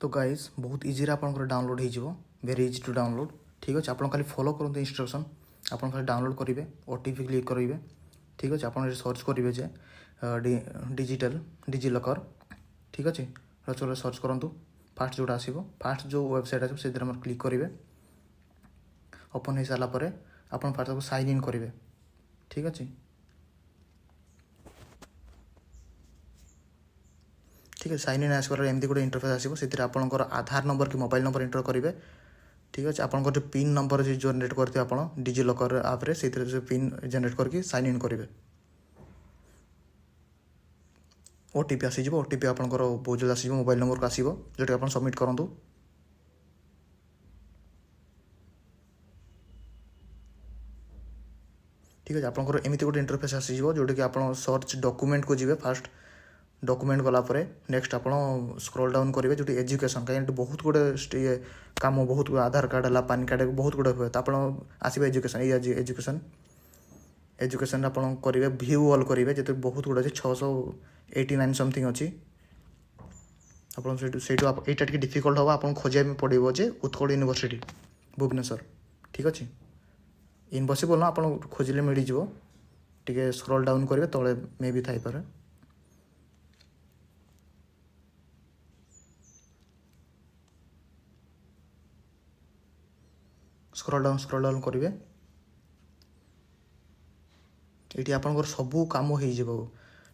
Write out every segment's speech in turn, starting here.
तो गाइज बहुत इजी आपंकर डाउनलोड हो वेरी इजी टू डाउनलोड। ठीक अच्छे आप खाली फॉलो करूँ इंस्ट्रक्शन आप खाली डाउनलोड करेंगे ओटीपी क्लिक करेंगे। ठीक अच्छे आप सर्च करेंगे जे डिजिटल डिजी लकर। ठीक अच्छे चलो सर्च करूँ फास्ट जोटा आसो फास्ट जो वेबसाइट आस क्लिक करेंगे ओपन हो सारापर आप फास्ट साइन इन करेंगे। ठीक अच्छे ठीक है साइन इन आसवर एमती गोटे इंटरफेस आसो से आपंकर आधार नंबर कि मोबाइल नंबर एंटर करेंगे। ठीक अच्छे आपंकर जो पिन नंबर जो जनरेट करते आप डिजी लकर आप्रे से पिन जनरेट करके साइन इन करेंगे। ओटीपी आसीज ओटीपी आपंकर बहुत जल्द आस मोबाइल नंबर को आसो जोटा आप सबमिट करूँ। ठीक अच्छे आपंकर एमती गोटे इंटरफेस आसीज जोटा कि आप सर्च डॉक्यूमेंट को जी फास्ट डॉक्यूमेंट गलापर नेक्स्ट आप स्क्रॉल डाउन करेंगे जो एजुकेशन कहीं बहुत गुड़े ये कम बहुत आधार कार्ड है पान कार्ड बहुत गुड़े हुए तो आप आसवे एजुकेशन एजुकेशन एजुकेशन आप करेंगे व्यू ऑल करेंगे जो बहुत गुड़ा 689 समथिंग अच्छी आप यहाँ टे डिफिकल्ट हम आपको खोजा पड़ो जे उत्कल यूनिवर्सिटी भुवनेश्वर। ठीक अच्छे इम्पॉसिबल ना आप खोजिले मिल जाव टे स्क्रॉल डाउन करेंगे तले मे भी थाईपे। स्क्रॉल डाउन करेंगे ये आपंकर सबू कम हो।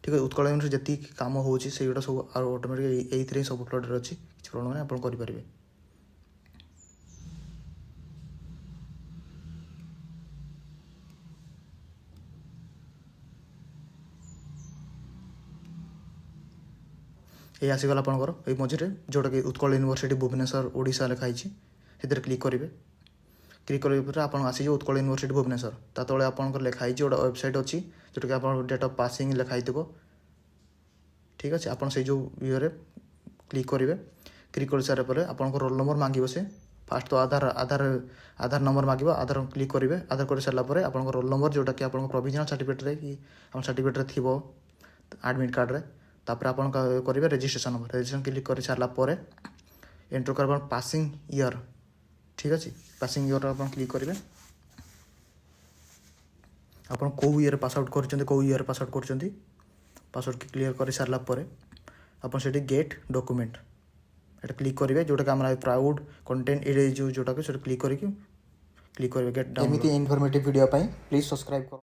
ठीक है उत्कल यूनिवर्सिटी जी कम होगा सब ऑटोमेटिक ये सब अपलोड अच्छी किसी प्रॉब्लम नहीं आप करेंगे। ये आसीगला आपंकर ये मझे जोटा कि उत्कल यूनिवर्सिटी भुवनेश्वर ओडिशा लिखाई से क्लिक करेंगे। क्लिक कर आप आसी उत्कल यूनिवर्सिटी भुवनेश्वर ता तले आपंकर लिखाई गोटे वेबसाइट अच्छी जोटा कि आप डेट ऑफ पासिंग लिखाई थो। ठीक अच्छे आप जो ये क्लिक करेंगे क्लिक कर सारापर आपंकर रोल नंबर मांगे से फास्ट तो आधार आधार आधार नंबर मांगे आधार क्लिक करेंगे आधार कर सारापर आप रोल नंबर जोटा कि आप प्रोविजनल सर्टिफिकेट कि आप सर्टिफिकेट थी एडमिट कार्ड रे तापर आप करेंगे रजिस्ट्रेशन नंबर रजिस्ट्रेशन क्लिक कर सारापर एंटर कर पासिंग ईयर। ठीक अच्छे पासिंग ईयर आप क्लिक करेंगे आप कौ ईयर पास आउट कर कौ ईयर पास आउट कर पासवर्ड क्लियर कर सारापर आप गेट डॉक्यूमेंट ये क्लिक करेंगे जोटा कि हमारा प्राउड कंटेंट ये जोटा कि क्लिक करेंगे गेट डाउनलोड। एमती इनफॉर्मेटिव वीडियो प्लीज सब्सक्राइब कर।